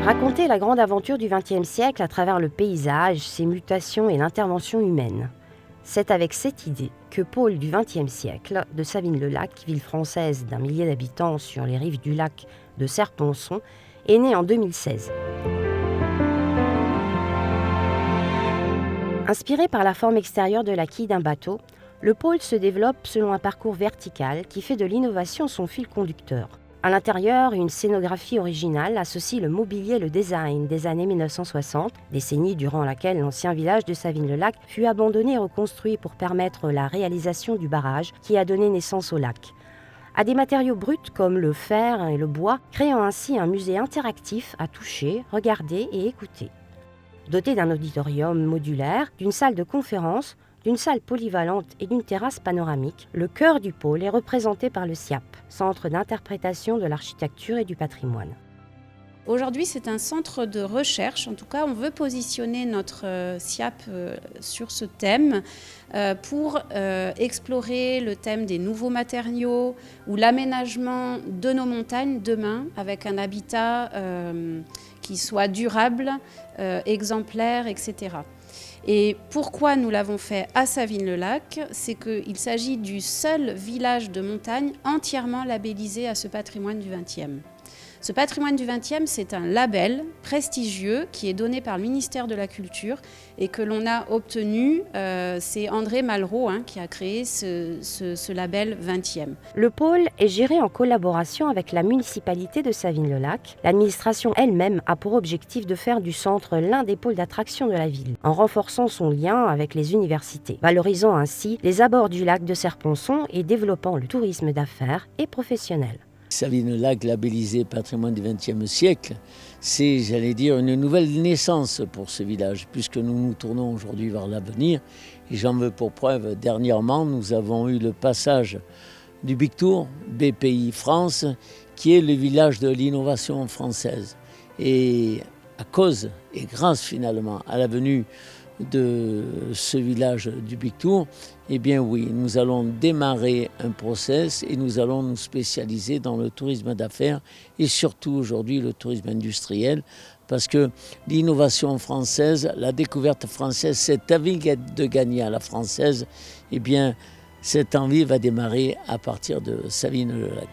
Raconter la grande aventure du XXe siècle à travers le paysage, ses mutations et l'intervention humaine. C'est avec cette idée que Pôle du XXe siècle de Savines-le-Lac, ville française d'un millier d'habitants sur les rives du lac de Serre-Ponçon, est né en 2016. Inspiré par la forme extérieure de la quille d'un bateau, le pôle se développe selon un parcours vertical qui fait de l'innovation son fil conducteur. À l'intérieur, une scénographie originale associe le mobilier et le design des années 1960, décennie durant laquelle l'ancien village de Savines-le-Lac fut abandonné et reconstruit pour permettre la réalisation du barrage qui a donné naissance au lac. À des matériaux bruts comme le fer et le bois, créant ainsi un musée interactif à toucher, regarder et écouter. Doté d'un auditorium modulaire, d'une salle de conférence, d'une salle polyvalente et d'une terrasse panoramique, le cœur du pôle est représenté par le SIAP, Centre d'interprétation de l'architecture et du patrimoine. Aujourd'hui, c'est un centre de recherche. En tout cas, on veut positionner notre SIAP sur ce thème pour explorer le thème des nouveaux matériaux ou l'aménagement de nos montagnes demain avec un habitat qui soit durable, exemplaire, etc. Et pourquoi nous l'avons fait à Savines-le-Lac? C'est qu'il s'agit du seul village de montagne entièrement labellisé à ce patrimoine du XXe. Ce patrimoine du XXe, c'est un label prestigieux qui est donné par le ministère de la Culture et que l'on a obtenu, c'est André Malraux qui a créé ce label XXe. Le pôle est géré en collaboration avec la municipalité de Savines-le-Lac. L'administration elle-même a pour objectif de faire du centre l'un des pôles d'attraction de la ville, en renforçant son lien avec les universités, valorisant ainsi les abords du lac de Serre-Ponçon et développant le tourisme d'affaires et professionnel. Savines-le-Lac labellisé patrimoine du XXe siècle, c'est, j'allais dire, une nouvelle naissance pour ce village, puisque nous nous tournons aujourd'hui vers l'avenir. Et j'en veux pour preuve, dernièrement, nous avons eu le passage du Big Tour, BPI France, qui est le village de l'innovation française. Et à cause, et grâce finalement à la venue de ce village du Big Tour, eh bien oui, nous allons démarrer un process et nous allons nous spécialiser dans le tourisme d'affaires et surtout aujourd'hui le tourisme industriel, parce que l'innovation française, la découverte française, cette envie de gagner à la française, eh bien cette envie va démarrer à partir de Savines-le-Lac.